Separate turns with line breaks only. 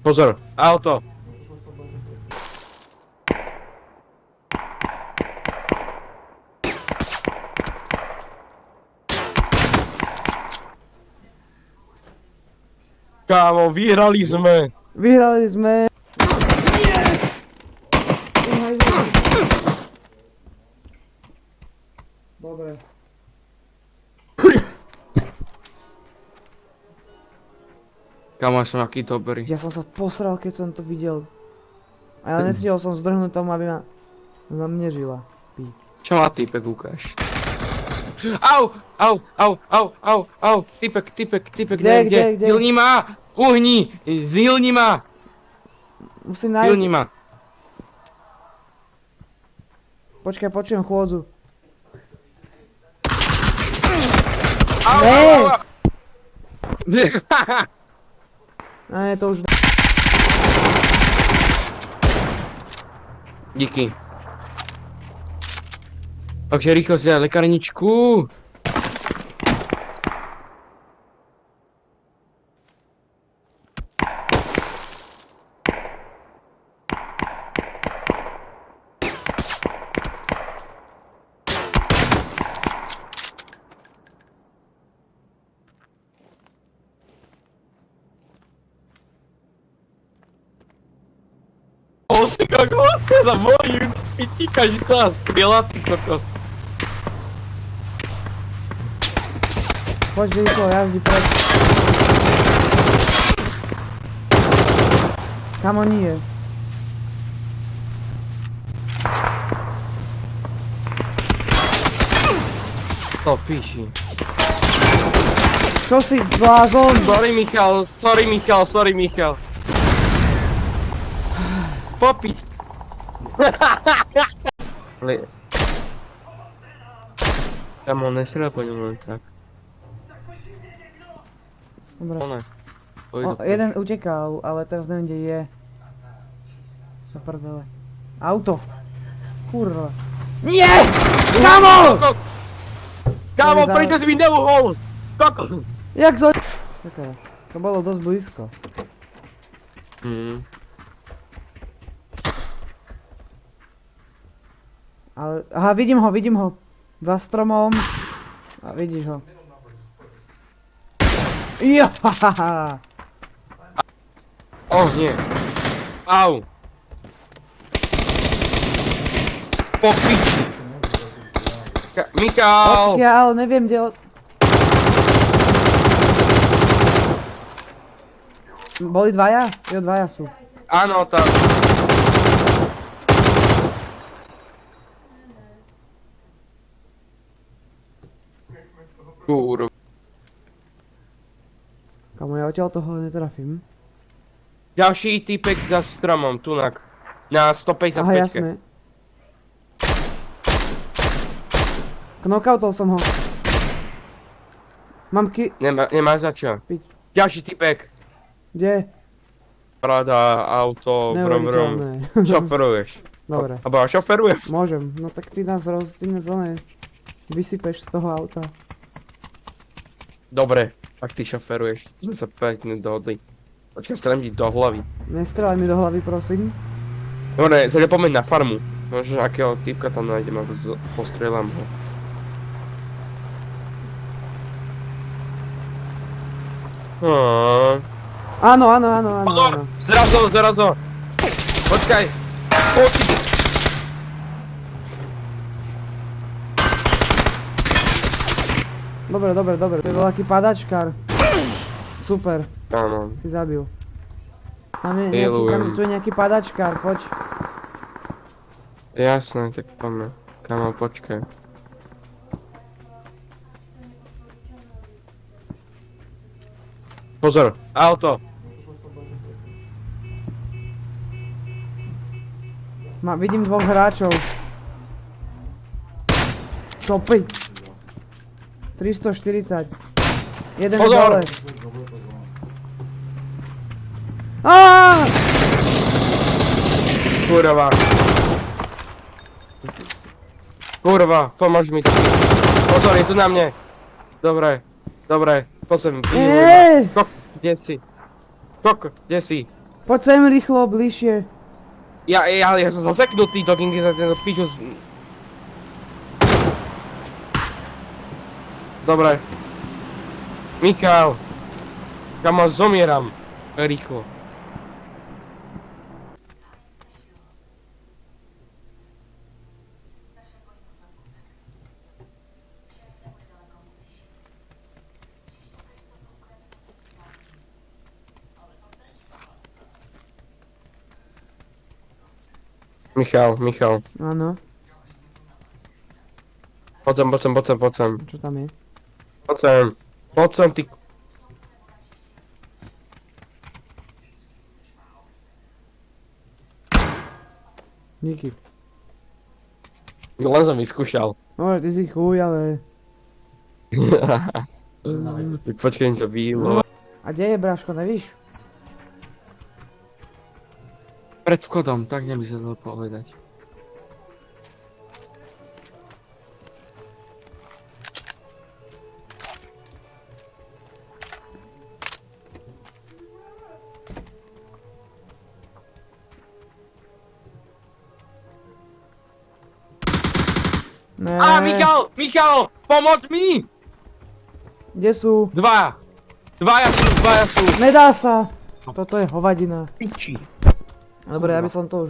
Pozor, auto. Kámo, vyhrali sme.
Vyhrali sme. Dobre.
Kámo, som aký dobrý.
Ja som sa posral, keď som to videl. A ja nestihol som zdrhnúť tomu, aby ma na mne žila.
Čo má týpek, ukáž? Au, au, au, au, au, au, typek,
Kde?
Hilni ma, uhni, zhilni ma,
Musím nájsť.
hilni ma.
Počkaj, počujem chôdzu.
Au,
Ne!
au, au.
Ne, to už...
Díky. Takže rýchlo si daj lekárničku. Ty kokos, ja sa bojím. Vytíkaš to a strieľa, ty kokos.
Poď rýchlo, jazdi preč. Kamo nie.
To píši.
Čo si, blázon?
Sorry Michal. Popiť. Ale... Kamo, nestrieľa po ňom len tak.
Dobre.
One.
Jeden utekal, ale teraz neviem, kde je. Za prdele. Auto. Kurva. Nie! Kamo!
Kámo, prečo si mi neuhol? Kokos.
Jak zo... Čakaj, to bolo dosť blízko. Ale, aha, vidím ho. Za stromom. A vidíš ho. Jahaha.
Nie. Au. Po piči. Michal.
Odkiaľ, neviem kde od... Boli dvaja? Jo, dvaja sú.
Áno, tam. Kurva.
Kamo, ja odtiaľ toho netrafím.
Ďalší typek za stromom, tunak. Na 155.
Aha, jasné. Knockoutol som ho. Mám
Nemá za čo.
Pič.
Ďalší typek.
Kde?
Prada, auto, brum.
Neuveriteľné.
Šoferuješ.
Dobre,
Abo šoferujem.
môžem. No tak ty nás vysypeš z toho auta.
Dobre, ak ty šoferuješ. Sme sa pekne dohodli. Počkaj, strelím ti do hlavy.
Nestrelaj mi do hlavy, prosím.
Dobre, zapomeň na farmu. Možno akého typka tam nájdem a postrieľam ho.
Áno.
Pozor! Zrazo! Počkaj!
Dobre. To je veľký padačkár. Super,
Áno.
si zabil.
Milujem.
Tu je nejaký padačkár, poď.
Jasné, tak poďme. Kámo, počkaj. Pozor, auto!
Vidím dvoch hráčov. Stopy. 340. Jeden
Pozor!
dole. Aaaa!
Kurva, pomôž mi. Pozor, je tu na mne. Dobre, poď sem. Kok, kde si?
Poď sem rýchlo, bližšie.
Ja som zaseknutý do Kingy za tento piču. Dobre. Michal. Kamo, zomieram. Rýchlo. Michal.
Áno,
Poď sem.
čo tam je?
Poď sem, ty...
Díky.
Len som vyskúšal.
No, ty si chuj, ale...
Tak počkej, čo bylo.
A kde je Braško, nevíš?
Pred vchodom, tak by sa dalo povedať.
Ne.
Michal, pomoď mi!
Kde sú?
Dvaja sú.
Nedá sa! Toto je hovadina.
Piči.
Dobre, ja by som to už